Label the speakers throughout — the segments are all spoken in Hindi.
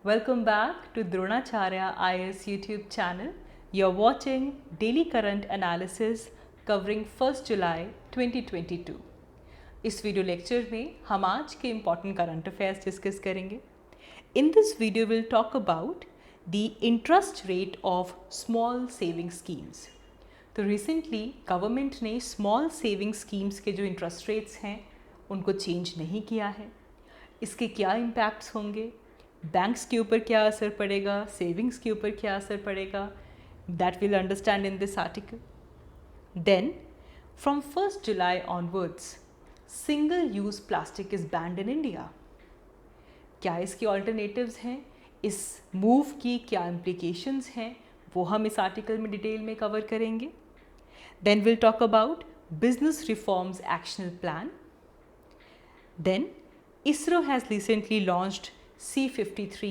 Speaker 1: Welcome back to Dronacharya IAS YouTube channel. You're watching Daily Current Analysis covering 1st July 2022. इस वीडियो लेक्चर में हम आज के इम्पॉर्टेंट करंट अफेयर्स डिस्कस करेंगे. In this video we'll talk about the interest rate of small saving schemes. तो रिसेंटली गवर्नमेंट ने स्मॉल सेविंग स्कीम्स के जो इंटरेस्ट रेट्स हैं उनको चेंज नहीं किया है. इसके क्या इम्पैक्ट्स होंगे, बैंक्स के ऊपर क्या असर पड़ेगा, सेविंग्स के ऊपर क्या असर पड़ेगा, that will understand in this article. Then from 1st July onwards, single use plastic is banned in India. क्या इसके ऑल्टरनेटिव्स हैं, इस मूव की क्या इम्प्लीकेशंस हैं, वो हम इस आर्टिकल में डिटेल में कवर करेंगे. Then will talk about business reforms action plan. Then ISRO has recently launched C53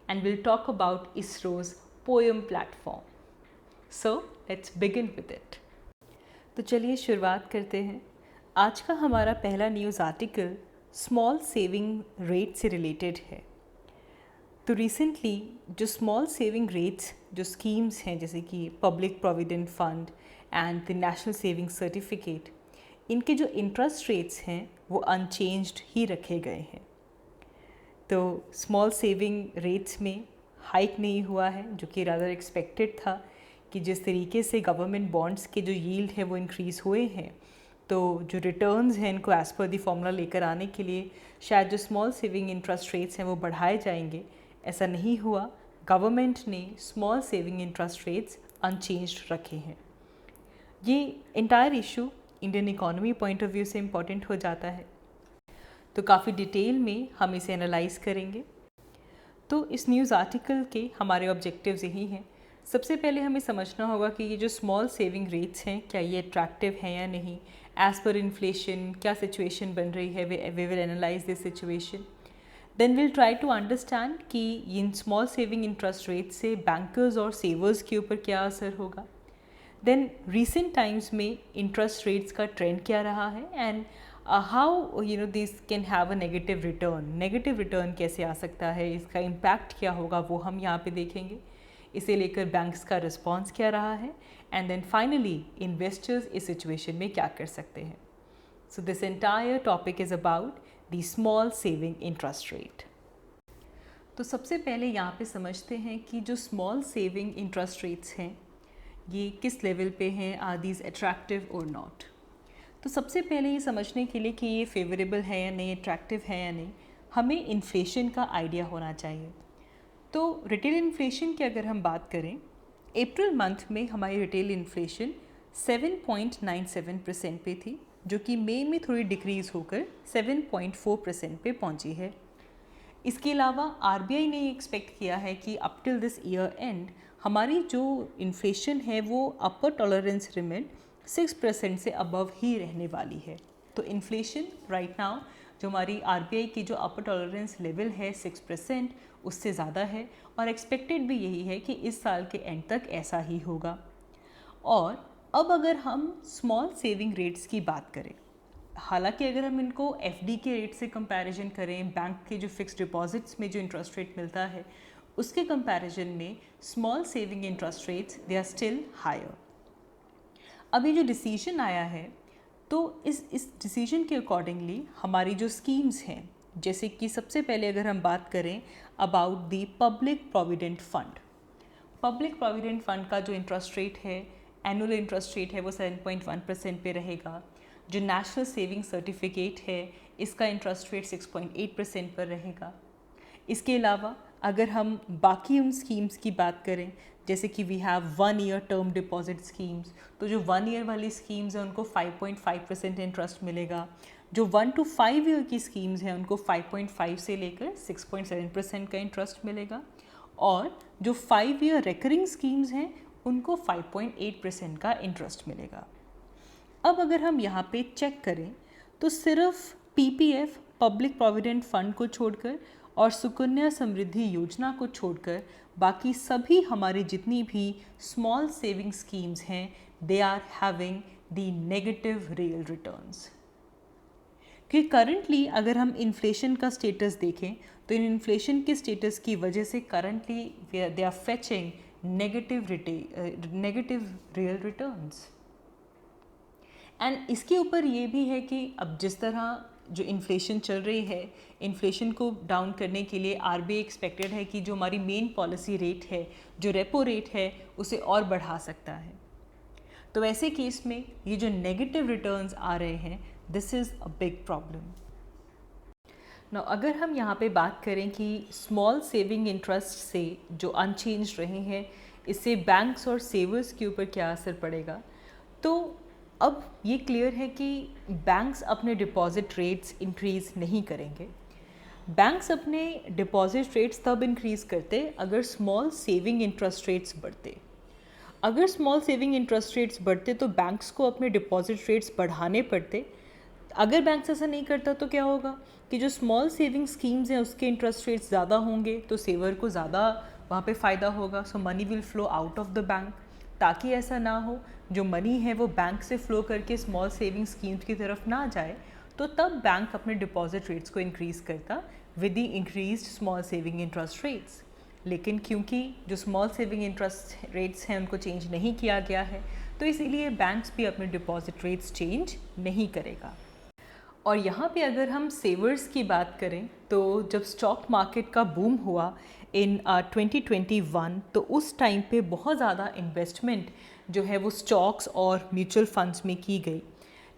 Speaker 1: and we'll talk about ISRO's POEM platform. So let's begin with it. तो चलिए शुरुआत करते हैं. आज का हमारा पहला news article small saving rate से रिलेटेड है. तो रिसेंटली जो स्मॉल सेविंग रेट्स जो स्कीम्स हैं जैसे कि public provident fund and the national saving certificate, इनके जो इंटरेस्ट रेट्स हैं वो अनचेंज्ड ही रखे गए हैं. तो स्मॉल सेविंग रेट्स में हाइक नहीं हुआ है, जो कि रादर एक्सपेक्टेड था कि जिस तरीके से गवर्नमेंट बॉन्ड्स के जो यील्ड है वो इंक्रीज़ हुए हैं, तो जो रिटर्न्स हैं इनको एज़ पर दी फॉर्मूला लेकर आने के लिए शायद जो स्मॉल सेविंग इंटरेस्ट रेट्स हैं वो बढ़ाए जाएंगे. ऐसा नहीं हुआ. गवर्नमेंट ने small saving interest rates unchanged रखे हैं. ये entire issue Indian economy point of view से इम्पॉर्टेंट हो जाता है, तो काफ़ी डिटेल में हम इसे एनालाइज करेंगे. तो इस न्यूज़ आर्टिकल के हमारे ऑब्जेक्टिव्स यही हैं. सबसे पहले हमें समझना होगा कि ये जो स्मॉल सेविंग रेट्स हैं क्या ये अट्रैक्टिव हैं या नहीं, एज़ पर इन्फ्लेशन क्या सिचुएशन बन रही है. We will analyse this situation. Then will try to understand कि इन स्मॉल सेविंग इंटरेस्ट रेट से बैंकर्स और सेवर्स के ऊपर क्या असर होगा. देन रिसेंट टाइम्स में इंटरेस्ट रेट्स का ट्रेंड क्या रहा है and how this can have a negative return. Negative return कैसे आ सकता है, इसका इम्पैक्ट क्या होगा वो हम यहाँ पे देखेंगे. इसे लेकर बैंक्स का रिस्पॉन्स क्या रहा है एंड देन फाइनली इन्वेस्टर्स इस सिचुएशन में क्या कर सकते हैं. So this entire topic is about the small saving interest rate. तो सबसे पहले यहाँ पे समझते हैं कि जो स्मॉल सेविंग इंटरेस्ट रेट्स हैं ये किस लेवल पे हैं, आर दीज अट्रैक्टिव और नॉट. तो सबसे पहले ये समझने के लिए कि ये फेवरेबल है या नहीं, अट्रैक्टिव है या नहीं, हमें इन्फ्लेशन का आइडिया होना चाहिए. तो रिटेल इन्फ्लेशन की अगर हम बात करें, अप्रैल मंथ में हमारी रिटेल इन्फ्लेशन 7.97% पे थी, जो कि मई में थोड़ी डिक्रीज़ होकर 7.4% पे पहुंची है. इसके अलावा आरबीआई ने एक्सपेक्ट किया है कि up till this year and हमारी जो इन्फ्लेशन है वो अपर टॉलरेंस लिमिट 6% से अबव ही रहने वाली है. तो इन्फ्लेशन राइट नाउ जो हमारी आरबीआई की जो अपर टॉलरेंस लेवल है 6%, उससे ज़्यादा है और एक्सपेक्टेड भी यही है कि इस साल के एंड तक ऐसा ही होगा. और अब अगर हम स्मॉल सेविंग रेट्स की बात करें, हालांकि अगर हम इनको एफडी के रेट से कंपैरिजन करें, बैंक के जो फिक्स्ड डिपॉजिट्स में जो इंटरेस्ट रेट मिलता है उसके कंपैरिजन में small saving interest rates they are still higher. अभी जो डिसीजन आया है तो इस डिसीजन के अकॉर्डिंगली हमारी जो स्कीम्स हैं, जैसे कि सबसे पहले अगर हम बात करें about the public provident fund. Public provident fund का जो इंटरेस्ट रेट है, एनुअल इंटरेस्ट रेट है वो 7.1% पे रहेगा. जो नेशनल सेविंग सर्टिफिकेट है इसका इंटरेस्ट रेट 6.8% पर रहेगा. इसके अलावा अगर हम बाकी उन स्कीम्स की बात करें, जैसे कि we have 1 year term deposit schemes, तो जो 1 ईयर वाली स्कीम्स हैं उनको 5.5% इंटरेस्ट मिलेगा. जो 1 to 5 ईयर की स्कीम्स हैं उनको 5.5 से लेकर 6.7% का इंटरेस्ट मिलेगा. और जो 5 ईयर रिकरिंग स्कीम्स हैं उनको 5.8% का इंटरेस्ट मिलेगा. अब अगर हम यहाँ पे चेक करें तो सिर्फ पीपीएफ पब्लिक प्रोविडेंट फंड को छोड़कर और सुकन्या समृद्धि योजना को छोड़कर बाकी सभी हमारी जितनी भी स्मॉल सेविंग स्कीम्स हैं they are having the negative real returns. कि करंटली अगर हम इन्फ्लेशन का स्टेटस देखें तो इन इन्फ्लेशन के स्टेटस की वजह से currently they are fetching negative real returns. And इसके ऊपर ये भी है कि अब जिस तरह जो इन्फ्लेशन चल रही है, इन्फ्लेशन को डाउन करने के लिए आरबीआई एक्सपेक्टेड है कि जो हमारी मेन पॉलिसी रेट है, जो रेपो रेट है, उसे और बढ़ा सकता है। तो ऐसे केस में ये जो नेगेटिव रिटर्न्स आ रहे हैं, this is a big problem. Now अगर हम यहाँ पे बात करें कि स्मॉल सेविंग इंटरेस्ट से जो अनचेंज रहे हैं, इससे बैंक्स और सेवर्स के ऊपर क्या असर पड़ेगा, तो अब ये क्लियर है कि बैंक्स अपने डिपॉजिट रेट्स इंक्रीज़ नहीं करेंगे। बैंक्स अपने डिपॉजिट रेट्स तब इंक्रीज़ करते अगर स्मॉल सेविंग इंटरेस्ट रेट्स बढ़ते। अगर स्मॉल सेविंग इंटरेस्ट रेट्स बढ़ते तो बैंक्स को अपने डिपॉजिट रेट्स बढ़ाने पड़ते। अगर बैंक्स ऐसा नहीं करता तो क्या होगा कि जो स्मॉल सेविंग स्कीम्स हैं उसके इंटरेस्ट रेट्स ज़्यादा होंगे, तो सेवर को ज़्यादा वहाँ पे फ़ायदा होगा। So money will flow out of the bank. ताकि ऐसा ना हो, जो मनी है वो बैंक से फ्लो करके स्मॉल सेविंग स्कीम्स की तरफ ना जाए, तो तब बैंक अपने डिपॉजिट रेट्स को इंक्रीज़ करता with the increased small saving interest rates. लेकिन क्योंकि जो स्मॉल सेविंग इंटरेस्ट रेट्स हैं उनको चेंज नहीं किया गया है, तो इसीलिए बैंक्स भी अपने डिपॉजिट रेट्स चेंज नहीं करेगा। और यहाँ पे अगर हम सेवर्स की बात करें, तो जब स्टॉक मार्केट का बूम हुआ इन 2021, तो उस टाइम पे बहुत ज़्यादा इन्वेस्टमेंट जो है वो स्टॉक्स और म्यूचुअल फंड्स में की गई।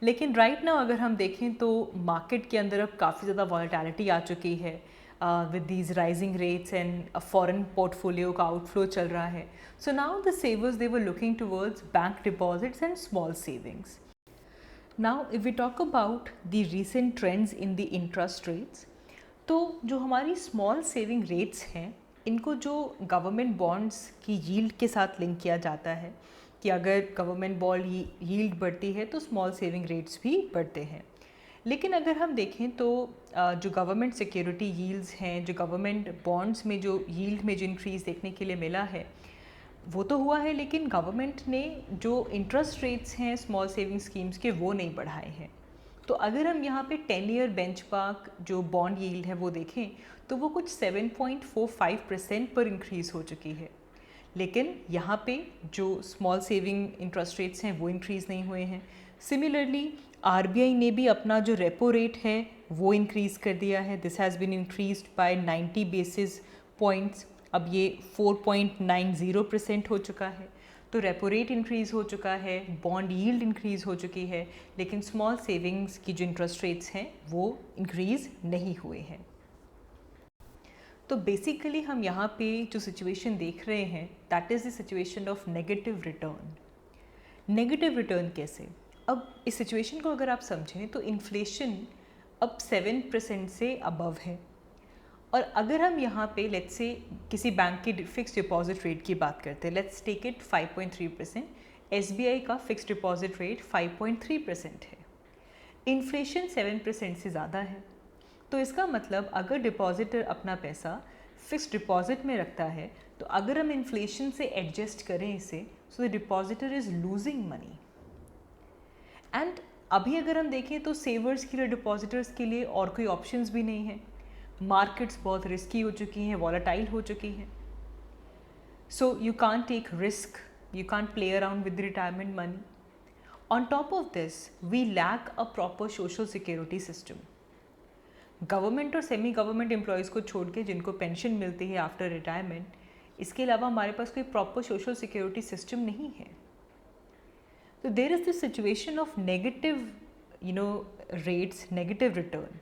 Speaker 1: लेकिन राइट नाउ अगर हम देखें तो मार्केट के अंदर अब काफ़ी ज़्यादा वॉलेटिलिटी आ चुकी है with these rising rates and foreign portfolio का आउटफ्लो चल रहा है। So now the savers they were looking towards bank deposits and small savings. Now if we talk about the recent trends in the interest rates, तो जो हमारी स्मॉल सेविंग रेट्स हैं, इनको जो गवर्नमेंट बॉन्ड्स की यील्ड के साथ लिंक किया जाता है कि अगर गवर्नमेंट बॉन्ड यील्ड बढ़ती है तो स्मॉल सेविंग रेट्स भी बढ़ते हैं। लेकिन अगर हम देखें तो जो गवर्नमेंट सिक्योरिटी यील्ड्स हैं, जो गवर्नमेंट बॉन्ड्स में जो यील्ड में जो इंक्रीज़ देखने के लिए मिला है वो तो हुआ है, लेकिन गवर्नमेंट ने जो इंटरेस्ट रेट्स हैं स्मॉल सेविंग स्कीम्स के वो नहीं बढ़ाए हैं। तो अगर हम यहाँ पे 10 ईयर बेंचमार्क जो बॉन्ड यील्ड है वो देखें तो वो कुछ 7.45% पर इंक्रीज़ हो चुकी है। लेकिन यहाँ पे जो स्मॉल सेविंग इंटरेस्ट रेट्स हैं वो इंक्रीज़ नहीं हुए हैं। सिमिलरली आरबीआई ने भी अपना जो रेपो रेट है वो इंक्रीज़ कर दिया है। This has been increased by 90 basis points. अब ये 4.90% हो चुका है। तो रेपो रेट इंक्रीज़ हो चुका है, बॉन्ड यील्ड इंक्रीज़ हो चुकी है, लेकिन स्मॉल सेविंग्स की जो इंटरेस्ट रेट्स हैं वो इंक्रीज़ नहीं हुए हैं। तो बेसिकली हम यहाँ पे जो सिचुएशन देख रहे हैं that is the situation of negative return. Negative return कैसे? अब इस सिचुएशन को अगर आप समझें तो इन्फ्लेशन अब 7% से अबव है। और अगर हम यहाँ पे लेट्स से किसी बैंक की फिक्स डिपॉजिट रेट की बात करते हैं, लेट्स टेक इट 5.3%, एसबीआई का फिक्स डिपॉजिट रेट 5.3% है, इन्फ्लेशन 7% से ज़्यादा है। तो इसका मतलब अगर डिपॉजिटर अपना पैसा फिक्स डिपॉजिट में रखता है तो अगर हम इन्फ्लेशन से एडजस्ट करें इसे, so the depositor is losing money. And अभी अगर हम देखें तो सेवर्स के लिए, डिपॉजिटर्स के लिए और कोई ऑप्शंस भी नहीं है। मार्केट्स बहुत रिस्की हो चुकी हैं, वॉलेटाइल हो चुकी हैं। So you can't take risk, you can't play around with retirement money. On top of this we lack a proper social security system. Government और सेमी गवर्नमेंट एम्प्लॉयज़ को छोड़ के जिनको पेंशन मिलती है आफ्टर रिटायरमेंट, इसके अलावा हमारे पास कोई प्रॉपर सोशल सिक्योरिटी सिस्टम नहीं है। तो there is this situation of negative rates, negative return.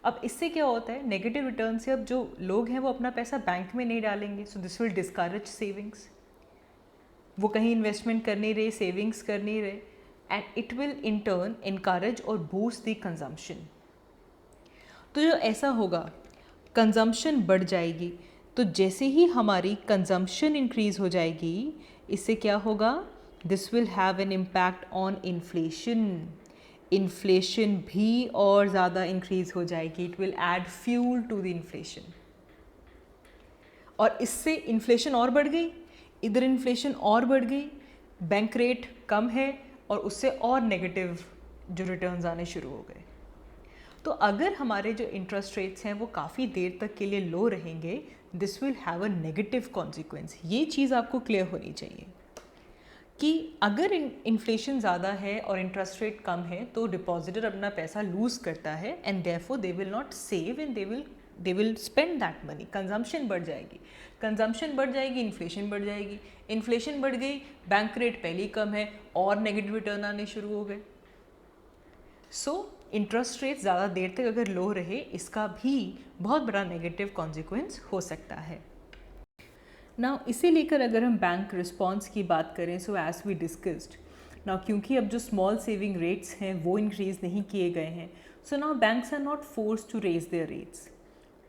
Speaker 1: अब इससे क्या होता है, नेगेटिव रिटर्न से अब जो लोग हैं वो अपना पैसा बैंक में नहीं डालेंगे, so this will discourage savings. वो कहीं इन्वेस्टमेंट कर नहीं रहे, सेविंग्स कर नहीं रहे, and it will in turn encourage और बूस्ट द कंजम्पशन। तो जो ऐसा होगा, कंजम्पशन बढ़ जाएगी। तो जैसे ही हमारी कंजम्पशन इंक्रीज़ हो जाएगी, इससे क्या होगा, this will have an impact on inflation. Inflation भी और ज़्यादा इंक्रीज़ हो जाएगी। It will add fuel to the inflation, और इससे इन्फ्लेशन और बढ़ गई, इधर इन्फ्लेशन और बढ़ गई, बैंक रेट कम है और उससे और नेगेटिव जो रिटर्न्स आने शुरू हो गए। तो अगर हमारे जो इंटरेस्ट रेट्स हैं वो काफ़ी देर तक के लिए लो रहेंगे, this will have a negative consequence. ये चीज़ आपको क्लियर होनी चाहिए कि अगर इन्फ्लेशन ज़्यादा है और इंटरेस्ट रेट कम है तो डिपॉजिटर अपना पैसा लूज़ करता है and therefore they will not save and they will spend that money. Consumption बढ़ जाएगी, कंजम्पशन बढ़ जाएगी, इन्फ्लेशन बढ़ जाएगी, इन्फ्लेशन बढ़ गई, बैंक रेट पहले ही कम है और नेगेटिव रिटर्न आने शुरू हो गए। सो इंटरेस्ट रेट ज़्यादा देर तक अगर लो रहे, इसका भी बहुत बड़ा नेगेटिव कॉन्सिक्वेंस हो सकता है। नाउ इसे लेकर अगर हम बैंक रिस्पॉन्स की बात करें, so as we discussed now, क्योंकि अब जो स्मॉल सेविंग रेट्स हैं वो इंक्रीज़ नहीं किए गए हैं, so now banks are not force to raise their rates.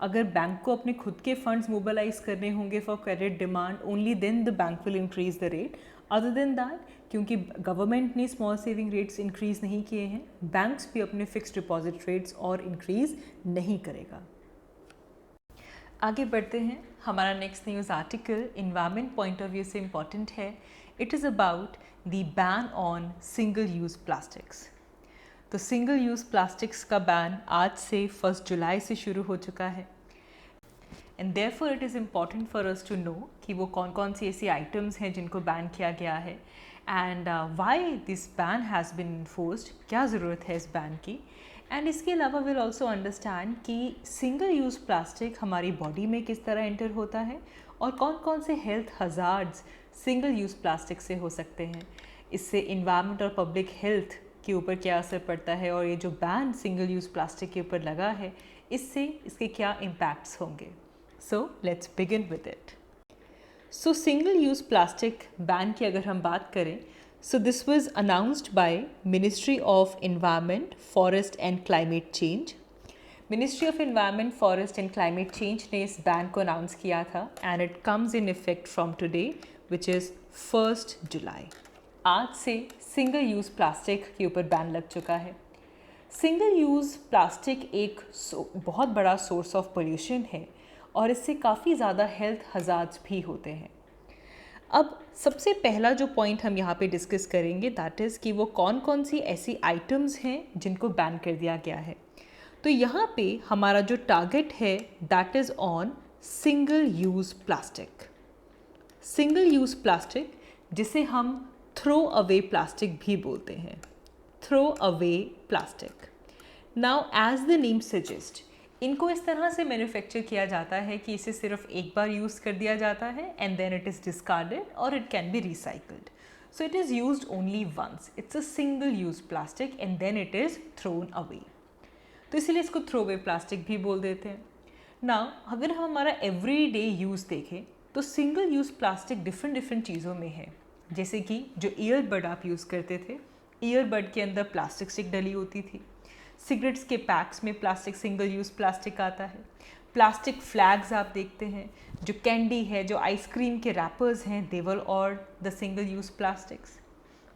Speaker 1: अगर बैंक को अपने खुद के फंड्स मोबिलाइज करने होंगे for credit demand, only then the bank will increase the rate. Other than that, क्योंकि गवर्नमेंट ने स्मॉल सेविंग रेट्स इंक्रीज़ नहीं किए हैं, बैंक्स भी अपने फिक्स्ड डिपॉजिट रेट्स और इंक्रीज़ नहीं करेगा। आगे बढ़ते हैं। हमारा next news article environment point of view से इम्पॉर्टेंट है। It is about the ban on single use plastics. तो सिंगल यूज़ प्लास्टिक्स का बैन आज से 1 जुलाई से शुरू हो चुका है and therefore it is important for us to know कि वो कौन कौन सी ऐसी आइटम्स हैं जिनको बैन किया गया है and why this ban has been enforced, क्या ज़रूरत है इस बैन की। एंड इसके अलावा विल ऑल्सो अंडरस्टैंड कि सिंगल यूज़ प्लास्टिक हमारी बॉडी में किस तरह एंटर होता है और कौन कौन से health hazards single use plastic से हो सकते हैं, इससे इन्वायरमेंट और पब्लिक हेल्थ के ऊपर क्या असर पड़ता है और ये जो बैन सिंगल यूज़ प्लास्टिक के ऊपर लगा है इससे इसके क्या इम्पैक्ट्स होंगे। So let's begin with it. So single use plastic ban की अगर हम बात करें, so this was announced by ministry of environment, forest and climate change. Ministry of environment, forest and climate change ने इस बैन को अनाउंस किया था and it comes in effect from today which is 1 जुलाई। आज से सिंगल यूज़ प्लास्टिक के ऊपर बैन लग चुका है। सिंगल यूज़ प्लास्टिक एक बहुत बड़ा सोर्स ऑफ पोल्यूशन है और इससे काफ़ी ज़्यादा हेल्थ हज़ार्ड्स भी होते हैं। अब सबसे पहला जो पॉइंट हम यहाँ पे डिस्कस करेंगे दैट इज़ कि वो कौन कौन सी ऐसी आइटम्स हैं जिनको बैन कर दिया गया है। तो यहाँ पे हमारा जो टारगेट है that is on single use plastic. Single use plastic जिसे हम थ्रो अवे प्लास्टिक भी बोलते हैं, throw away plastic. Now as the name suggest, इनको इस तरह से मैन्युफैक्चर किया जाता है कि इसे सिर्फ एक बार यूज़ कर दिया जाता है and then it is discarded और it can be recycled. So it is used only once, it's a single use plastic and then it is thrown away. तो इसीलिए इसको थ्रो अवे प्लास्टिक भी बोल देते हैं। नाउ अगर हम हमारा एवरी डे यूज़ देखें तो सिंगल यूज़ प्लास्टिक डिफरेंट चीज़ों में है। जैसे कि जो ईयरबड आप यूज़ करते थे, ईयरबड के अंदर प्लास्टिक स्टिक डली होती थी। सिगरेट्स के पैक्स में प्लास्टिक सिंगल यूज़ प्लास्टिक आता है। प्लास्टिक फ्लैग्स आप देखते हैं, जो कैंडी है, जो आइसक्रीम के रैपर्स हैं, they were all the single use plastics.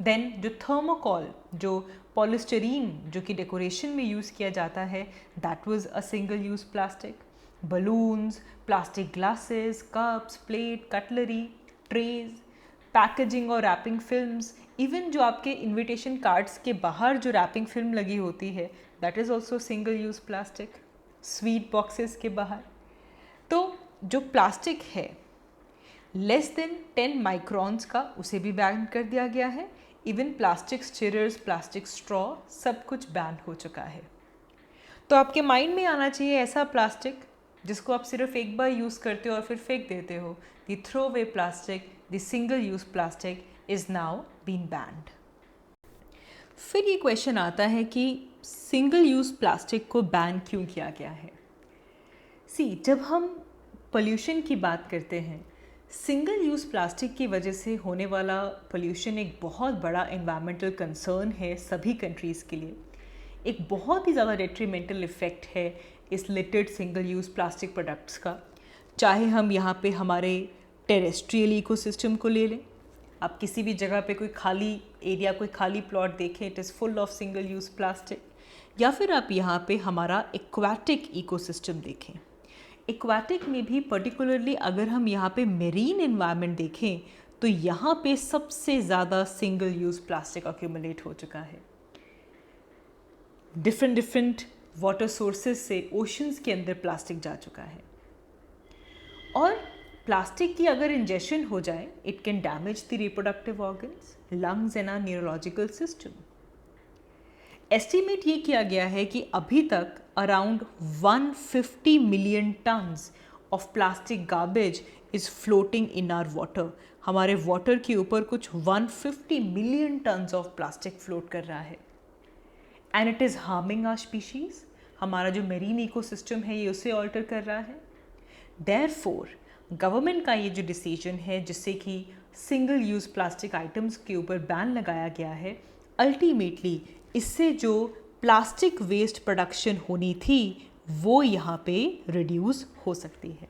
Speaker 1: Then जो थर्मोकॉल, जो पॉलिस्टरीन जो कि डेकोरेशन में यूज़ किया जाता है, that was a single use plastic. Balloons, plastic glasses, cups, plate, cutlery, trays, packaging और रैपिंग फिल्म्स, इवन जो आपके इनविटेशन कार्ड्स के बाहर जो रैपिंग फिल्म लगी होती है that is also single use plastic. Sweet boxes के बाहर। तो जो प्लास्टिक है लेस देन 10 माइक्रॉन्स का, उसे भी बैन कर दिया गया है। इवन प्लास्टिक स्टिरर्स, प्लास्टिक स्ट्रॉ, सब कुछ बैन हो चुका है। तो आपके माइंड में आना चाहिए ऐसा प्लास्टिक जिसको आप सिर्फ एक बार यूज़ करते हो और फिर फेंक देते हो। The throw away plastic, the single use plastic is now been banned. फिर ये क्वेश्चन आता है कि सिंगल यूज़ प्लास्टिक को बैन क्यों किया गया है। जब हम पोल्यूशन की बात करते हैं, सिंगल यूज़ प्लास्टिक की वजह से होने वाला पोल्यूशन एक बहुत बड़ा एनवायरमेंटल कंसर्न है सभी कंट्रीज़ के लिए। एक बहुत ही ज़्यादा डेट्रीमेंटल इफ़ेक्ट है इस littered single use plastic products का। चाहे हम यहाँ पे हमारे टेरेस्ट्रियल इकोसिस्टम को ले लें, आप किसी भी जगह पे कोई खाली एरिया, कोई खाली प्लॉट देखें, it is full of single use plastic. या फिर आप यहाँ पे हमारा एक्वाटिक इकोसिस्टम देखें, एक्वाटिक में भी पर्टिकुलरली अगर हम यहाँ पे मेरीन एनवायरनमेंट देखें तो यहाँ पे सबसे ज़्यादा सिंगल यूज़ प्लास्टिक अक्यूमुलेट हो चुका है। डिफरेंट वाटर सोर्सेस से ओशंस के अंदर प्लास्टिक जा चुका है। और प्लास्टिक की अगर इंजेशन हो जाए, it can damage the reproductive organs, lungs and our neurological system. Estimate ये किया गया है कि अभी तक around 150 million tons of plastic garbage is floating in our water. हमारे वाटर के ऊपर कुछ 150 million tons of plastic float कर रहा है and it is harming our species. हमारा जो मेरीन इकोसिस्टम है ये उसे ऑल्टर कर रहा है। देयरफॉर गवर्नमेंट का ये जो डिसीजन है जिससे कि सिंगल यूज़ प्लास्टिक आइटम्स के ऊपर बैन लगाया गया है, अल्टीमेटली इससे जो प्लास्टिक वेस्ट प्रोडक्शन होनी थी वो यहाँ पे रिड्यूस हो सकती है।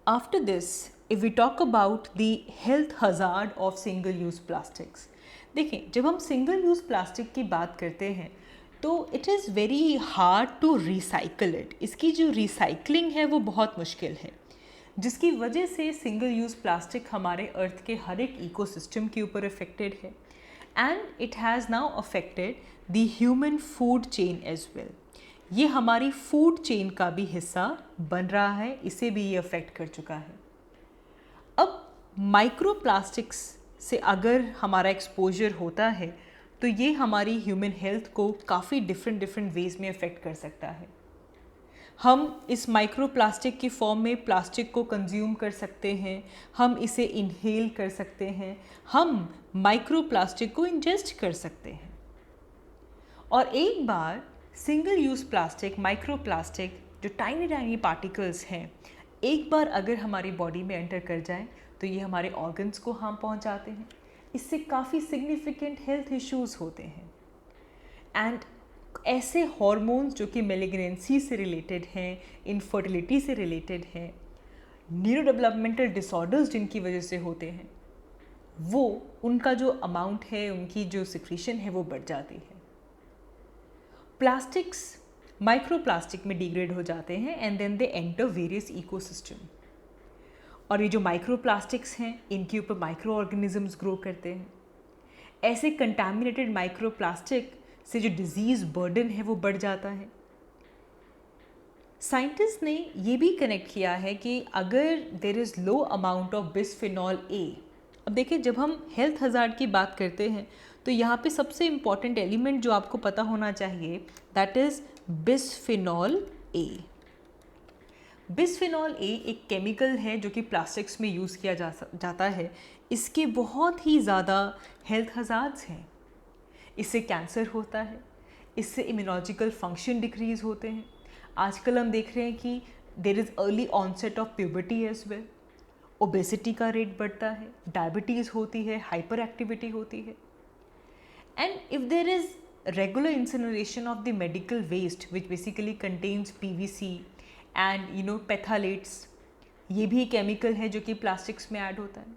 Speaker 1: After this if we talk about the health hazard of single use plastics, देखिए जब हम सिंगल यूज़ प्लास्टिक की बात करते हैं तो it is very hard to recycle it. इसकी जो रिसाइकलिंग है वो बहुत मुश्किल है, जिसकी वजह से सिंगल यूज़ प्लास्टिक हमारे अर्थ के हर एक इकोसिस्टम के ऊपर अफेक्टेड है and it has now affected the human food chain as well. ये हमारी फूड चेन का भी हिस्सा बन रहा है, इसे भी ये अफेक्ट कर चुका है। अब माइक्रो प्लास्टिक्स से अगर हमारा एक्सपोजर होता है तो ये हमारी ह्यूमन हेल्थ को काफ़ी डिफरेंट वेज़ में अफेक्ट कर सकता है। हम इस माइक्रो प्लास्टिक की फॉर्म में प्लास्टिक को कंज्यूम कर सकते हैं, हम इसे इनहेल कर सकते हैं, हम माइक्रो प्लास्टिक को इंजेस्ट कर सकते हैं। और एक बार single use plastic, micro plastic जो टाइनी पार्टिकल्स हैं, एक बार अगर हमारी बॉडी में एंटर कर जाएं तो ये हमारे ऑर्गन्स को हार्म पहुंचाते हैं। इससे काफ़ी सिग्निफिकेंट हेल्थ इश्यूज़ होते हैं एंड ऐसे हार्मोन्स जो कि मेलिग्नेंसी से रिलेटेड हैं, इनफर्टिलिटी से रिलेटेड हैं, न्यूरो डेवलपमेंटल डिसऑर्डर्स जिनकी वजह से होते हैं, वो उनका जो अमाउंट है, उनकी जो सिक्रीशन है वो बढ़ जाती है। प्लास्टिक्स माइक्रो प्लास्टिक में डिग्रेड हो जाते हैं and then they enter various ecosystem. और ये जो माइक्रो प्लास्टिक्स हैं इनके ऊपर माइक्रो ऑर्गेनिजम्स ग्रो करते हैं। ऐसे कंटामिनेटेड माइक्रो प्लास्टिक से जो डिजीज़ बर्डन है वो बढ़ जाता है। साइंटिस्ट ने ये भी कनेक्ट किया है कि अगर there is low amount of bisphenol A, अब देखिए जब हम हेल्थ हज़ार्ड की बात करते हैं तो यहाँ पे सबसे इम्पॉर्टेंट एलिमेंट जो आपको पता होना चाहिए that is bisphenol A. Bisphenol A एक केमिकल है जो कि प्लास्टिक्स में यूज़ किया जाता है। इसके बहुत ही ज़्यादा हेल्थ हज़ार्ड्स हैं। इससे कैंसर होता है, इससे इम्यूनोलॉजिकल फंक्शन डिक्रीज़ होते हैं। आजकल हम देख रहे हैं कि there is early onset of puberty as well, obesity का रेट बढ़ता है, डायबिटीज़ होती है, हाइपर एक्टिविटी होती है। And if there is regular incineration of the medical waste which basically contains PVC and phthalates, ये भी केमिकल है जो कि प्लास्टिक्स में ऐड होता है।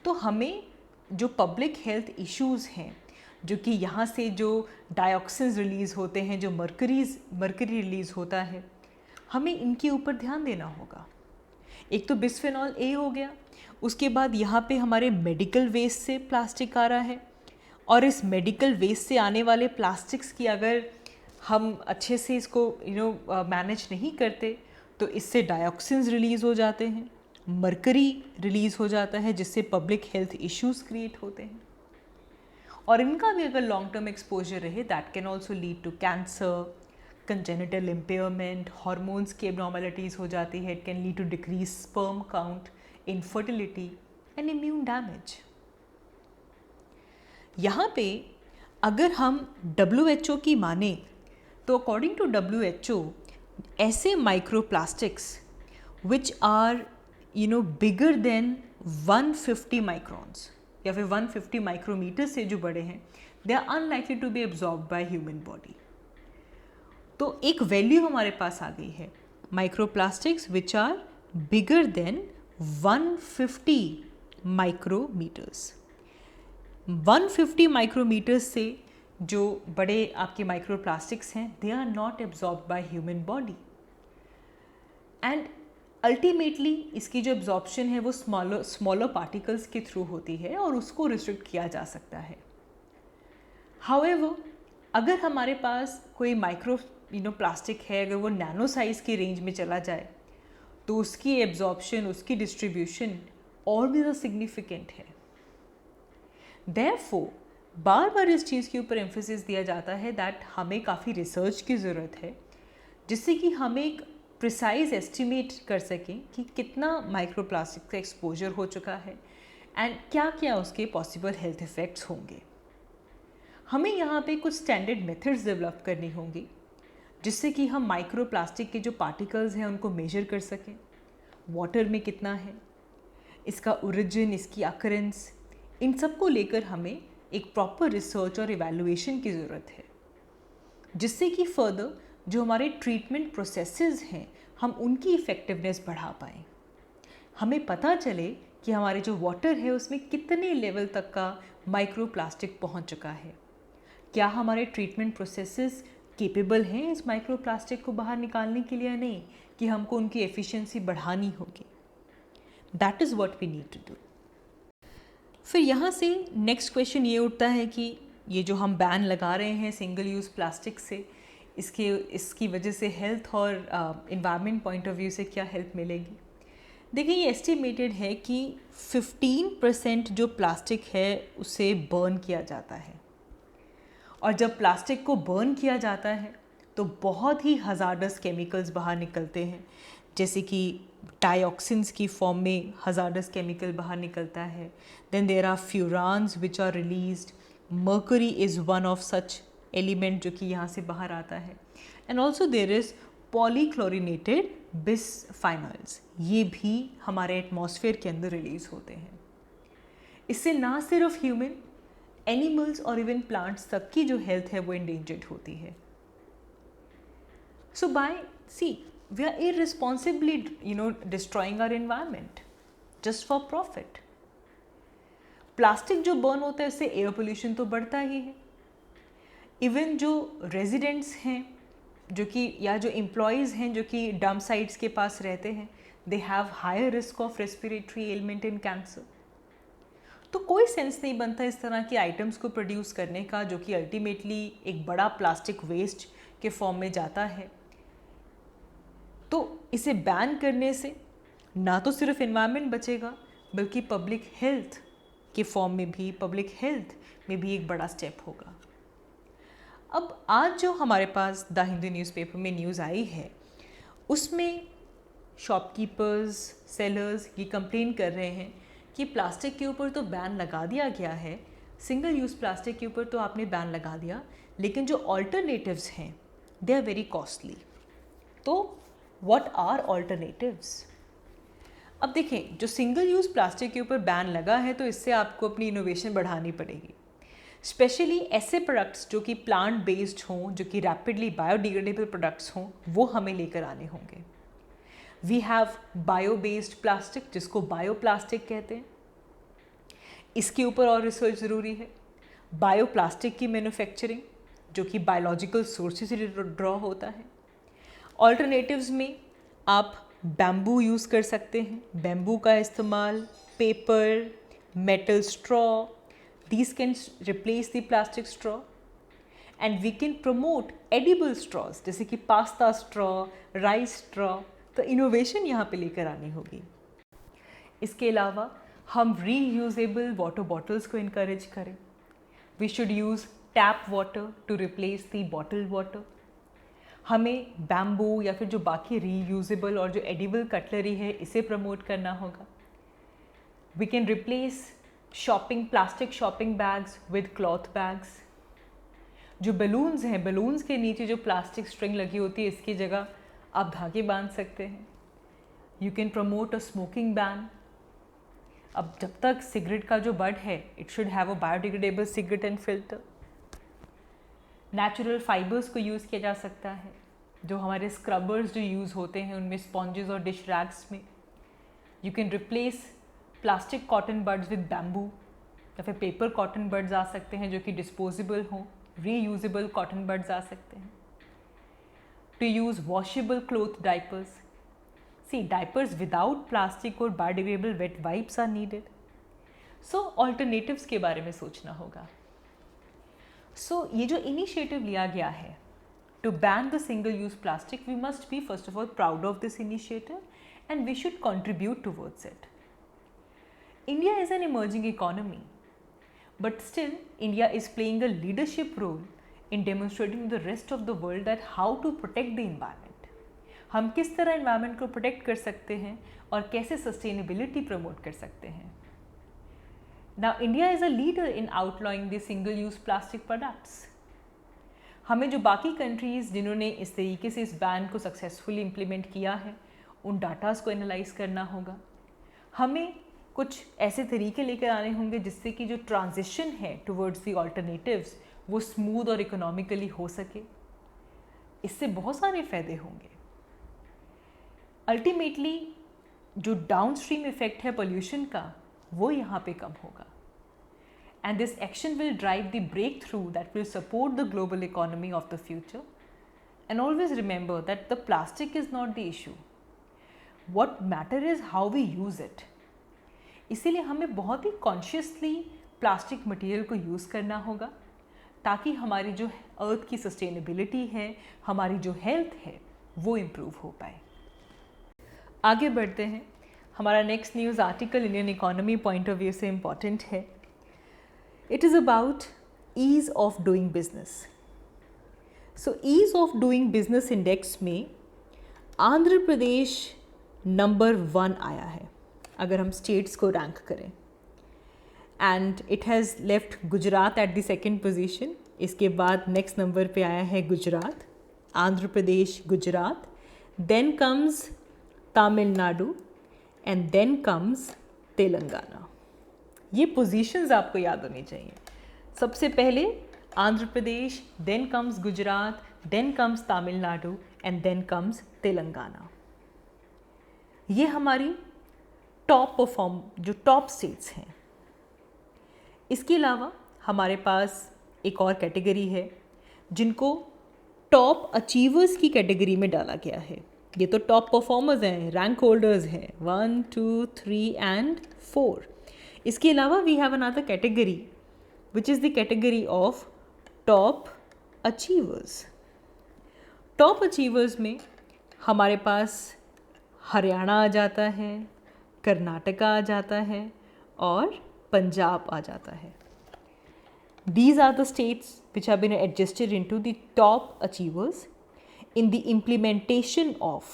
Speaker 1: तो हमें जो पब्लिक हेल्थ इश्यूज़ हैं, जो कि यहाँ से जो डायऑक्सिन्स रिलीज़ होते हैं, जो मर्करी रिलीज़ होता है, हमें इनके ऊपर ध्यान देना होगा। एक तो बिस्फेनॉल ए हो गया, उसके बाद यहाँ पे हमारे मेडिकल वेस्ट से प्लास्टिक आ रहा है और इस मेडिकल वेस्ट से आने वाले प्लास्टिक्स की अगर हम अच्छे से इसको मैनेज नहीं करते तो इससे डायऑक्सिन्स रिलीज़ हो जाते हैं, मर्करी रिलीज़ हो जाता है, जिससे पब्लिक हेल्थ इश्यूज़ क्रिएट होते हैं। और इनका भी अगर लॉन्ग टर्म एक्सपोजर रहे that can also lead to cancer, congenital impairment, hormones की एबनॉर्मलिटीज़ हो जाती है। It can lead to decrease sperm count, infertility and immune damage. यहाँ पे अगर हम WHO की माने तो अकॉर्डिंग टू WHO ऐसे microplastics which are bigger than 150 microns या फिर 150 माइक्रोमीटर से जो बड़े हैं, they are unlikely to be absorbed by human body. तो एक वैल्यू हमारे पास आ गई है, microplastics which are bigger than 150 micrometers. 150 micrometers से जो बड़े आपके माइक्रोप्लास्टिक्स हैं, they are not absorbed by human body and ultimately इसकी जो एब्जॉर्प्शन है वो स्मॉलर पार्टिकल्स के थ्रू होती है और उसको रिस्ट्रिक्ट किया जा सकता है। हाउएवर अगर हमारे पास कोई माइक्रो प्लास्टिक है, अगर वो नैनो साइज़ की रेंज में चला जाए तो उसकी एब्जॉर्प्शन, उसकी डिस्ट्रीब्यूशन और भी ज़्यादा सिग्निफिकेंट है। देयरफॉर बार बार इस चीज़ के ऊपर एम्फेसिस दिया जाता है दैट हमें काफ़ी रिसर्च की ज़रूरत है, जिससे कि हम एक प्रिसाइज एस्टिमेट कर सकें कि कितना माइक्रोप्लास्टिक का एक्सपोजर हो चुका है एंड क्या क्या उसके पॉसिबल हेल्थ इफ़ेक्ट्स होंगे। हमें यहाँ पे कुछ स्टैंडर्ड मेथड्स डेवलप करनी होंगी जिससे कि हम माइक्रोप्लास्टिक के जो पार्टिकल्स हैं उनको मेजर कर सकें। वाटर में कितना है, इसका ओरिजिन, इसकी अकरेंस, इन सब को लेकर हमें एक प्रॉपर रिसर्च और इवैल्यूएशन की ज़रूरत है, जिससे कि फर्दर जो हमारे ट्रीटमेंट प्रोसेसेस हैं हम उनकी इफ़ेक्टिवनेस बढ़ा पाएँ। हमें पता चले कि हमारे जो वाटर है उसमें कितने लेवल तक का माइक्रोप्लास्टिक पहुंच चुका है, क्या हमारे ट्रीटमेंट प्रोसेसेस केपेबल हैं इस माइक्रोप्लास्टिक को बाहर निकालने के लिए या नहीं, कि हमको उनकी एफिशिएंसी बढ़ानी होगी। That is what we need to do. फिर यहाँ से नेक्स्ट क्वेश्चन ये उठता है कि ये जो हम बैन लगा रहे हैं सिंगल यूज़ प्लास्टिक से, इसकी वजह से हेल्थ और इन्वायरमेंट पॉइंट ऑफ व्यू से क्या हेल्प मिलेगी। देखिए, ये एस्टिमेटेड है कि 15% जो प्लास्टिक है उसे बर्न किया जाता है, और जब प्लास्टिक को बर्न किया जाता है तो बहुत ही हज़ार्डस केमिकल्स बाहर निकलते हैं, जैसे कि डाइऑक्सिन्स की फॉर्म में हज़ार्डस केमिकल बाहर निकलता है। Then there are furans which are released, mercury is one of such element जो कि यहाँ से बाहर आता है। And also there is polychlorinated biphenyls, ये भी हमारे एटमॉस्फेयर के अंदर रिलीज़ होते हैं। इससे ना सिर्फ ह्यूमन, एनिमल्स और इवन प्लांट्स तक की जो हेल्थ है वो इंडेंजर्ड होती है। सो we are irresponsibly destroying our environment just for profit. Plastic जो बर्न होता है उससे एयर पोल्यूशन तो बढ़ता ही है। इवन जो रेजिडेंट्स हैं जो कि या जो एम्प्लॉयज़ हैं जो कि डंप साइट्स के पास रहते हैं, they have higher risk of respiratory element in cancer. तो कोई सेंस नहीं बनता इस तरह के आइटम्स को प्रोड्यूस करने का जो कि अल्टीमेटली एक बड़ा प्लास्टिक वेस्ट के फॉर्म में जाता है। तो इसे बैन करने से ना तो सिर्फ एनवायरनमेंट बचेगा बल्कि पब्लिक हेल्थ के फॉर्म में भी, पब्लिक हेल्थ में भी एक बड़ा स्टेप होगा। अब आज जो हमारे पास द हिंदू न्यूज़पेपर में न्यूज़ आई है उसमें शॉपकीपर्स, सेलर्स ये कंप्लेन कर रहे हैं कि प्लास्टिक के ऊपर तो बैन लगा दिया गया है, सिंगल यूज़ प्लास्टिक के ऊपर तो आपने बैन लगा दिया, लेकिन जो ऑल्टरनेटिव्स हैं दे आर वेरी कॉस्टली। तो व्हाट आर ऑल्टरनेटिव्स? अब देखें, जो सिंगल यूज़ प्लास्टिक के ऊपर बैन लगा है तो इससे आपको अपनी इनोवेशन बढ़ानी पड़ेगी, स्पेशली ऐसे प्रोडक्ट्स जो कि प्लांट बेस्ड हों, जो कि रैपिडली बायोडिग्रेडेबल प्रोडक्ट्स हों, वो हमें लेकर आने होंगे। We have bio based plastic जिसको बायो प्लास्टिक कहते हैं, इसके ऊपर और रिसर्च ज़रूरी है। बायो प्लास्टिक की मैन्युफैक्चरिंग जो कि बायोलॉजिकल सोर्सेज से ड्रॉ होता है। ऑल्टरनेटिव्स में आप बैम्बू यूज़ कर सकते हैं, बैम्बू का इस्तेमाल, paper, metal straw, these can replace the plastic straw, and we can promote edible straws जैसे कि पास्ता स्ट्रॉ, राइस स्ट्रॉ। तो इनोवेशन यहाँ पे लेकर आनी होगी। इसके अलावा हम रीयूजेबल वाटर बॉटल्स को इनकरेज करें। We should use tap water to replace the bottle water. हमें बैम्बू या फिर जो बाकी रीयूजेबल और जो एडिबल कटलरी है इसे प्रमोट करना होगा। We can replace plastic shopping bags with cloth bags. जो बलून्स हैं, बलून्स के नीचे जो प्लास्टिक स्ट्रिंग लगी होती है इसकी जगह आप धागे बांध सकते हैं। You can promote a smoking ban. अब जब तक सिगरेट का जो बड है, it should have a biodegradable cigarette and filter. Natural fibres को यूज़ किया जा सकता है। जो हमारे स्क्रबर्स जो यूज़ होते हैं उनमें स्पॉन्जेस और डिश रैग्स में you can replace plastic cotton buds with bamboo, या फिर पेपर कॉटन बड्स आ सकते हैं जो कि डिस्पोजेबल हों। रीयूजेबल कॉटन बड्स आ सकते हैं। To use washable cloth diapers. See, diapers without plastic और biodegradable wet wipes are needed. So alternatives के बारे में सोचना होगा। सो ये जो इनिशिएटिव लिया गया है to ban the single use plastic, we must be first of all proud of this initiative and we should contribute towards it. India is an emerging economy, but still India is playing a leadership role in demonstrating to the rest of the world that how to protect the environment. हम किस तरह environment को protect कर सकते हैं और कैसे sustainability promote कर सकते हैं. Now India is a leader in outlawing the single-use plastic products. हमें जो बाकी countries जिन्होंने इस तरीके से इस ban को successfully implement किया है, उन डाटास को एनालाइज करना होगा. हमें कुछ ऐसे तरीके लेकर आने होंगे जिससे कि जो ट्रांजिशन है टुवर्ड्स द ऑल्टरनेटिव्स वो स्मूथ और इकोनॉमिकली हो सके. इससे बहुत सारे फ़ायदे होंगे. अल्टीमेटली जो डाउनस्ट्रीम इफ़ेक्ट है पोल्यूशन का वो यहाँ पे कम होगा. And this action will drive the breakthrough that will support the global economy of the future. And always remember that the plastic is not the issue. What matter is how we use it. इसीलिए हमें बहुत ही कॉन्शियसली प्लास्टिक मटेरियल को यूज़ करना होगा ताकि हमारी जो अर्थ की सस्टेनेबिलिटी है, हमारी जो हेल्थ है वो इम्प्रूव हो पाए. आगे बढ़ते हैं. हमारा next news article Indian economy point of view से इम्पॉर्टेंट है. It is about ease of doing business. So ease of doing business index में आंध्र प्रदेश नंबर 1 आया है अगर हम स्टेट्स को रैंक करें. And it has left Gujarat at the second position. इसके बाद नेक्स्ट नंबर पे आया है Gujarat, Andhra Pradesh, Gujarat, then comes Tamil Nadu and then comes Telangana. ये पोजीशंस आपको याद होनी चाहिए. सबसे पहले Andhra Pradesh, then comes Gujarat, then comes Tamil Nadu and then comes Telangana. ये हमारी जो टॉप स्टेट्स हैं. इसके अलावा हमारे पास एक और कैटेगरी है जिनको टॉप अचीवर्स की कैटेगरी में डाला गया है. ये तो टॉप परफॉर्मर्स हैं, रैंक होल्डर्स हैं, 1, 2, 3 एंड 4. इसके अलावा we have another category which is the category of top achievers. Top achievers में हमारे पास हरियाणा आ जाता है, कर्नाटका आ जाता है और पंजाब आ जाता है. These are the states which have been adjusted into the top achievers in the implementation of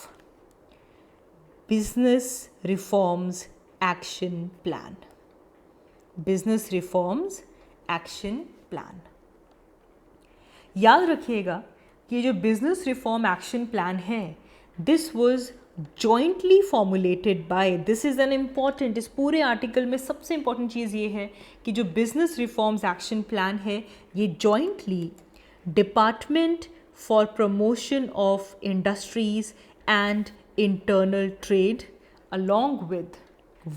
Speaker 1: Business Reforms Action Plan. Business Reforms Action Plan. याद रखिएगा कि ये जो बिजनेस रिफॉर्म एक्शन प्लान है, this was jointly formulated by, this is an important, इस पूरे आर्टिकल में सबसे इम्पॉर्टेंट चीज़ ये है कि जो बिजनेस रिफॉर्म्स एक्शन प्लान है ये jointly department for promotion of industries and internal trade along with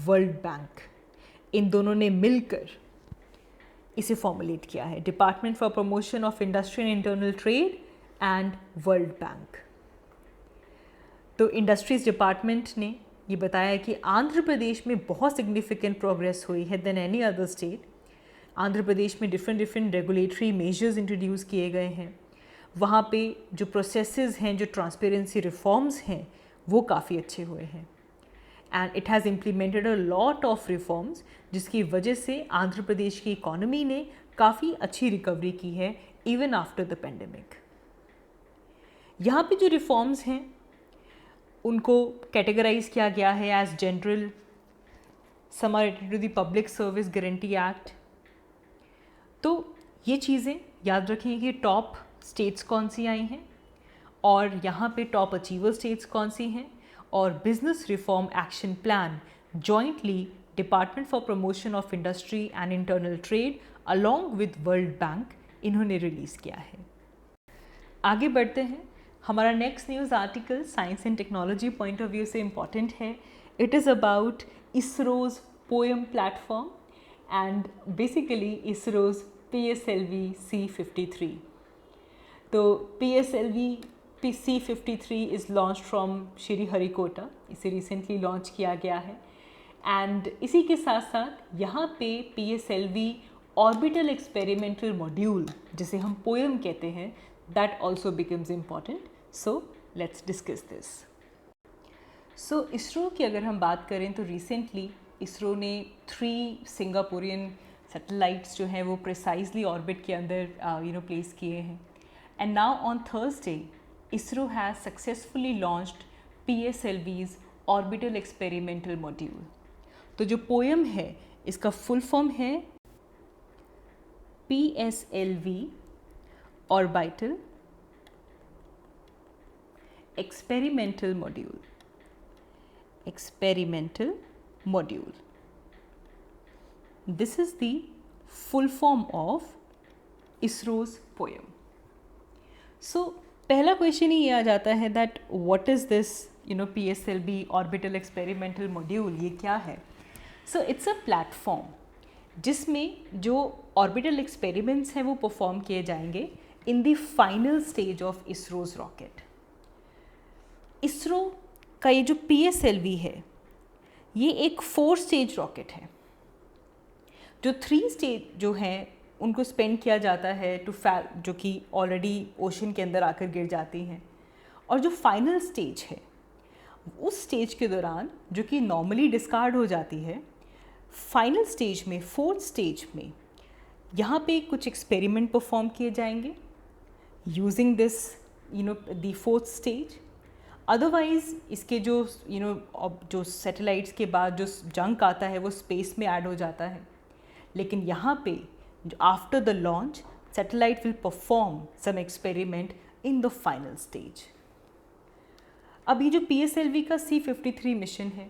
Speaker 1: world bank, इन दोनों ने मिलकर इसे फॉर्मुलेट किया है. Department for promotion of industry and internal trade and world bank. तो इंडस्ट्रीज़ डिपार्टमेंट ने ये बताया कि आंध्र प्रदेश में बहुत सिग्निफिकेंट प्रोग्रेस हुई है than any other state. Andhra Pradesh में डिफरेंट रेगुलेटरी मेजर्स इंट्रोड्यूस किए गए हैं. वहाँ पे जो प्रोसेसेस हैं, जो ट्रांसपेरेंसी रिफॉर्म्स हैं वो काफ़ी अच्छे हुए हैं. And it has implemented a lot of reforms जिसकी वजह से आंध्र प्रदेश की इकॉनमी ने काफ़ी अच्छी रिकवरी की है इवन आफ्टर द पेंडेमिक. यहाँ पे जो रिफॉर्म्स हैं उनको कैटेगराइज किया गया है as general, some are related to the public service guarantee act. तो ये चीज़ें याद रखें कि टॉप स्टेट्स कौन सी आई हैं और यहाँ पे टॉप अचीवर स्टेट्स कौन सी हैं. और business reform action plan jointly department for promotion of industry and internal trade along with world bank इन्होंने रिलीज़ किया है. आगे बढ़ते हैं. हमारा next news article science and technology point of view से इम्पॉर्टेंट है. It is about ISRO's POEM platform and basically ISRO's PSLV C53. तो PSLV C53 is launch from Sriharikota. इसे रिसेंटली लॉन्च किया गया है. एंड इसी के साथ साथ यहाँ पे PSLV ऑर्बिटल एक्सपेरिमेंटल मॉड्यूल, जिसे हम पोएम कहते हैं, that also becomes important. So let's discuss this. So ISRO की अगर हम बात करें तो रिसेंटली इसरो ने 3 सिंगापुरियन सैटेलाइट्स जो हैं वो प्रिसाइजली ऑर्बिट के अंदर प्लेस किए हैं. And now on Thursday ISRO has successfully launched PSLV's orbital experimental module. तो जो पोएम है इसका फुल फॉर्म है PSLV orbital experimental module. Experimental module. This is the full form of ISRO's poem. So पहला क्वेश्चन ही ये आ जाता है that what is this PSLV orbital experimental module, ये क्या है? So it's a platform जिसमें जो ऑर्बिटल एक्सपेरिमेंट्स हैं वो परफॉर्म किए जाएंगे इन the final stage of ISRO's rocket. ISRO का ये जो PSLV है ये एक 4 स्टेज रॉकेट है. जो 3 स्टेज जो हैं उनको स्पेंड किया जाता है जो कि ऑलरेडी ओशन के अंदर आकर गिर जाती हैं, और जो फाइनल स्टेज है उस स्टेज के दौरान जो कि नॉर्मली डिस्कार्ड हो जाती है, फाइनल स्टेज में 4th स्टेज में यहाँ पे कुछ एक्सपेरिमेंट परफॉर्म किए जाएंगे using this the 4th stage. Otherwise इसके जो सैटेलाइट्स के बाद जो जंक आता है वो स्पेस में ऐड हो जाता है. लेकिन यहाँ पे after the launch satellite will perform some experiment in the final stage. अब ये जो PSLV का C-53 मिशन है,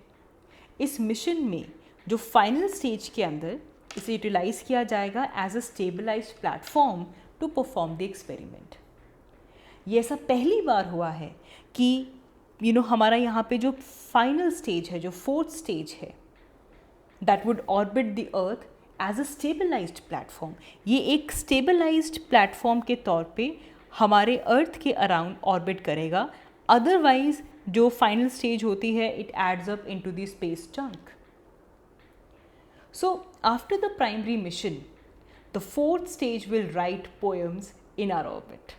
Speaker 1: इस मिशन में जो फाइनल स्टेज के अंदर इसे यूटिलाइज किया जाएगा as a stabilized platform to perform the experiment. ये ऐसा पहली बार हुआ है कि हमारा यहाँ पे जो फाइनल स्टेज है, जो 4th स्टेज है, that would orbit the earth as a stabilized platform. ये एक स्टेबलाइज्ड प्लेटफॉर्म के तौर पे हमारे अर्थ के अराउंड ऑर्बिट करेगा. अदरवाइज जो फाइनल स्टेज होती है it adds up into the space junk. So after the primary mission the 4th stage will write poems in our orbit.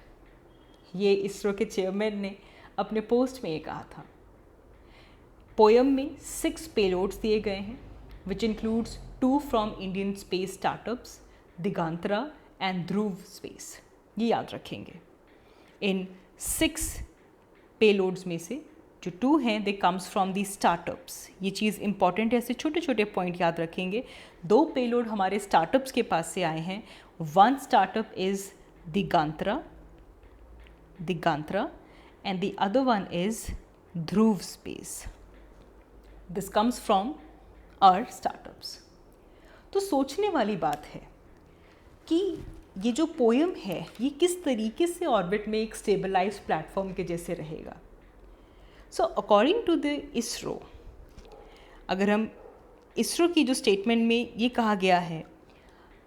Speaker 1: ये इसरो के चेयरमैन ने अपने पोस्ट में ये कहा था. पोएम में 6 पेलोड्स दिए गए हैं which includes 2 from Indian space startups, दिगांतरा and Dhruv space. ये याद रखेंगे. इन 6 पेलोड्स में से जो 2 हैं they comes from the startups. ये चीज़ इंपॉर्टेंट है, ऐसे छोटे छोटे पॉइंट याद रखेंगे. 2 पेलोड हमारे स्टार्टअप्स के पास से आए हैं. 1 startup is Digantara and the other one is Dhruv space. This comes from our startups. तो सोचने वाली बात है कि ये जो पोएम है ये किस तरीके से ऑर्बिट में एक स्टेबलाइज्ड प्लेटफॉर्म के जैसे रहेगा. So according to the ISRO, अगर हम इसरो की जो स्टेटमेंट में ये कहा गया है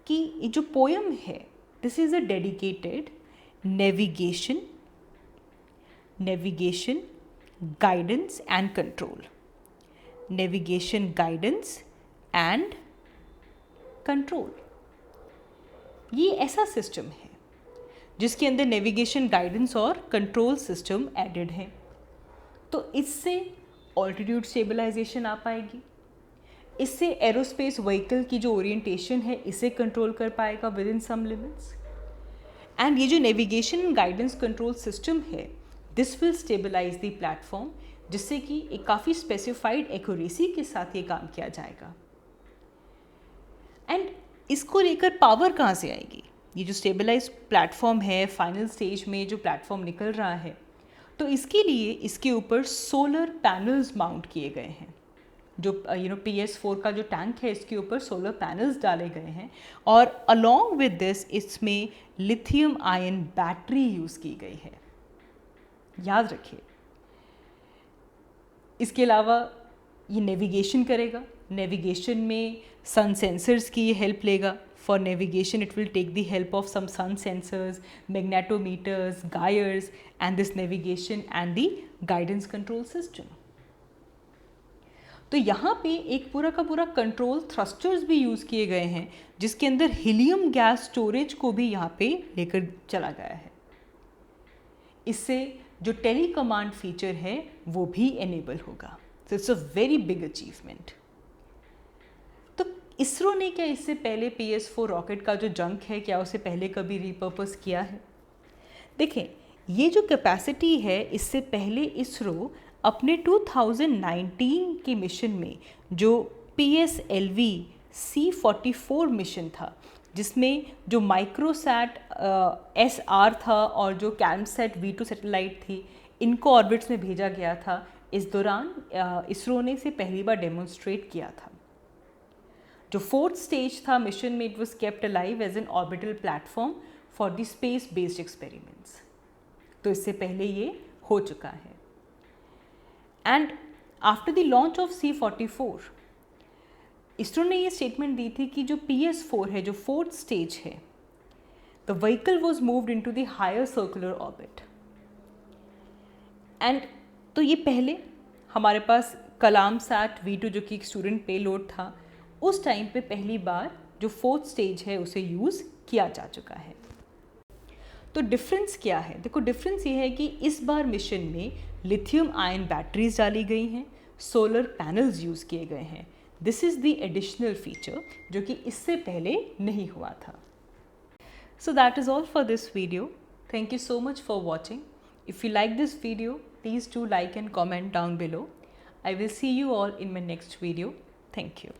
Speaker 1: कि ये जो पोएम है this is a dedicated navigation, guidance and control. Navigation, guidance and control. ये ऐसा सिस्टम है जिसके अंदर नेविगेशन, गाइडेंस और कंट्रोल सिस्टम एडेड है. तो इससे ऑल्टीट्यूड स्टेबलाइजेशन आ पाएगी. इससे एरोस्पेस व्हीकल की जो ओरिएंटेशन है इसे कंट्रोल कर पाएगा within some limits. And ये जो नेविगेशन, गाइडेंस, कंट्रोल सिस्टम है this will stabilize the platform, जिससे कि एक काफ़ी स्पेसिफाइड एक्यूरेसी के साथ ये काम किया जाएगा. एंड इसको लेकर पावर कहाँ से आएगी? ये जो स्टेबलाइज प्लेटफॉर्म है, फाइनल स्टेज में जो प्लेटफॉर्म निकल रहा है, तो इसके लिए इसके ऊपर सोलर पैनल्स माउंट किए गए हैं. जो PS4 का जो टैंक है इसके ऊपर सोलर पैनल्स डाले गए हैं और अलॉन्ग विद दिस इसमें लिथियम आयन बैटरी यूज़ की गई है. याद रखिए. इसके अलावा ये नेविगेशन करेगा. नेविगेशन में सन सेंसर्स की हेल्प लेगा. For navigation it will take the help of some sun sensors, magnetometers, gyros and this navigation and the guidance control system. तो यहाँ पे एक पूरा का पूरा कंट्रोल थ्रस्टर्स भी यूज़ किए गए हैं, जिसके अंदर हीलियम गैस स्टोरेज को भी यहाँ पे लेकर चला गया है। इससे जो टेली कमांड फीचर है वो भी एनेबल होगा। So it's a very big achievement. तो इसरो ने क्या इससे पहले PS4 रॉकेट का जो जंक है, क्या उसे पहले कभी रिपर्पस किया है? देखें, ये जो कैपेसिटी है, इससे पहले इसरो अपने 2019 के मिशन में जो PSLV C-44 मिशन था, जिसमें जो माइक्रोसैट SR था और जो कैम्पसैट V2 सैटेलाइट थी, इनको ऑर्बिट्स में भेजा गया था। इस दौरान इसरो ने इसे पहली बार डेमोन्स्ट्रेट किया था। जो फोर्थ स्टेज था मिशन में, it was kept alive as an orbital platform for the space based experiments. तो इससे पहले ये हो चुका है। And after the launch of C-44, ISRO ने ये स्टेटमेंट दी थी कि जो PS4 है, जो फोर्थ स्टेज है, the vehicle was moved into the higher circular orbit. And तो ये पहले हमारे पास कलाम सैट V2 जो कि एक स्टूडेंट पेलोड था, उस टाइम पे पहली बार जो फोर्थ स्टेज है उसे यूज़ किया जा चुका है। तो डिफरेंस क्या है? देखो, डिफरेंस ये है कि इस बार मिशन में लिथियम आयन बैटरीज डाली गई हैं, सोलर पैनल्स यूज़ किए गए हैं। This is the additional feature जो कि इससे पहले नहीं हुआ था। So that is all for this video. Thank you so much for watching. If you like this video, please do like and comment down below. I will see you all in my next video. Thank you.